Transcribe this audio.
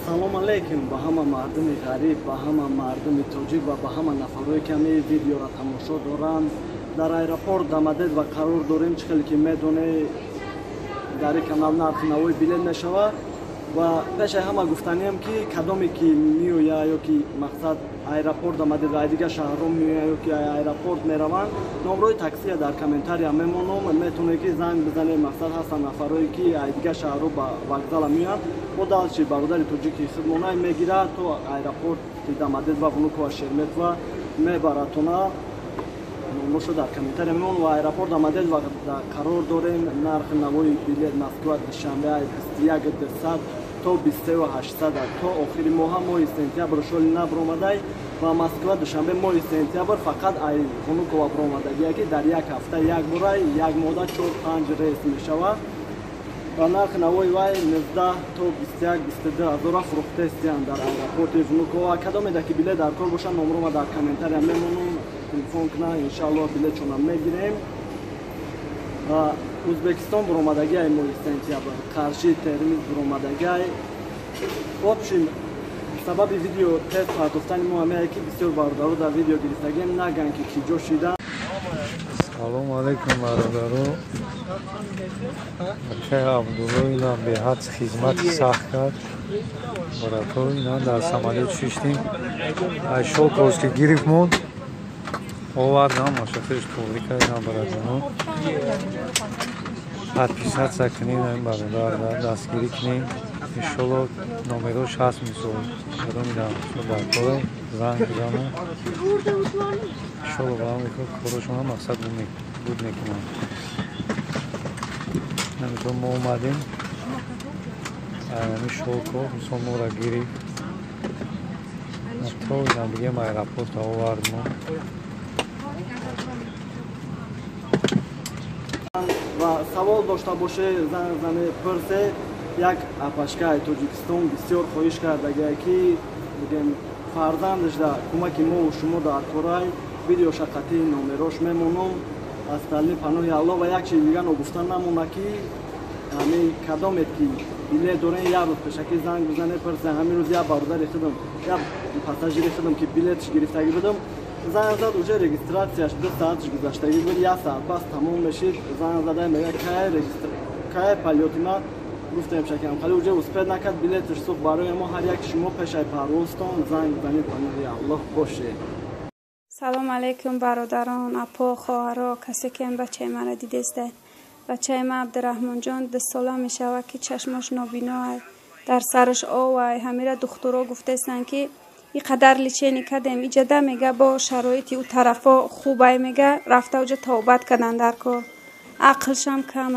салом алейкум ба ҳама мардуми ғариб, ба ҳама мардуми тоҷик ва ба ҳама нафарое ки ҳамаи видеоро тамошо доранд. Дар аэропорт Дамадед ва қарор дорем, чӣ хеле ки медонед дар ин канал нархи навои билет мешавад ва пешаи ҳама гуфтаниам ки кадоме ки меояд ё ки мақсад аэропорт Дамадед ва дигар шаҳрҳо меояд ё ки аэропорт мераванд, номрои таксия дар комментария мемонам, метавонед ки занг бизанед. Мақсад ҳастанд нафарое ки дигар шаҳрҳо ба вокзала меоянд, бо дастши бародари тоҷики хидмонай мегирад то аэропорти Дамадед ва Внуково Шереметова мебаратона. Номрошо дар комментария мемонам ва аэропорт Дамадед ва қарор дорем нархи навои билет Москва душанбе 21200 то 23800 то охири моҳа моҳи сентябр шоли нав омадай ва Москва душанбе моҳи сентябр фақат ай Внуково омадагие ки дар як ҳафта як борай як мода 4-5 рейс мешавад ва нархи навои вай 19 то 21-22 ҳазора фурӯхта истанд дар аэропорти Внуково. Кадомеда ки билет дар кор бошад номрома дар комментария мемонам, телефон кунад, иншааллоҳ билетшона мегирем. ва Ӯзбекистон буромадагиай моҳи сентябр, Қарши, Термиз буромадагиай. Общем, сабаби видео тест партофтани мо ҳамае ки бисёр бародаро дар видео гирифтагием наган ки киҷо шидан. Салом алейкум бародаро. Бачаи Абдулло ина беҳад хизмати сахт кард. Барато ина дар самолет шиштим. Ай шокос ки гирифтмон. Овардам машафеш таврика ина барадано. Подписаться кунем ин бародар дастгирӣ кунем. Иншоллоҳ номерош ҳаст мисол. Баро мидам дар кора занг бизанам. Иншоллоҳ ба ҳам корашона мақсад буд мекунам. Намитон мо омадем. Ами шоко мисол мора гирифт. То ина бигем аэропорт овард мо. ва савол дошта боше зане пурсе як апашкаи Тоҷикистон бисёр хоҳиш кардагия ки бигем фарзандаш да кӯмаки мову шумо дар корай видеоша қатъи номерош мемонам аз тални паноҳи Аллоҳ ва як чизи дигар ногуфта намона ки ҳамин кадомет ки билет дорен як рӯз пешакӣ занг бизане пурсе. ҳамин рӯз як бародари худам як пассажири худам ки билетш гирифтагӣ будам занг зад уже регистратсияш 2 саатш гузаштагӣ буд, 1 саат бас тамом мешид. Занг задай мега кай полёти ма гуфтем шакам хали уже успед накард билетш сӯхт барои мо ҳар як шумо пешай парвозтон занг занед паноҳи Аллоҳ боше. салом алейкум бародарон, апо, хоҳаро, касе ки ин бачаи маро дидестед. Бачаи ма Абдурахмонҷон 2 сола мешавад ки чашмош нобино аст, дар сараш овай. ҳамира духтуро гуфтестанд ки ин қадар личени кадем иҷада мега бо шароити ӯ тарафо хубай мега рафта уҷа тавбат кадан дар кор. ақлшам кам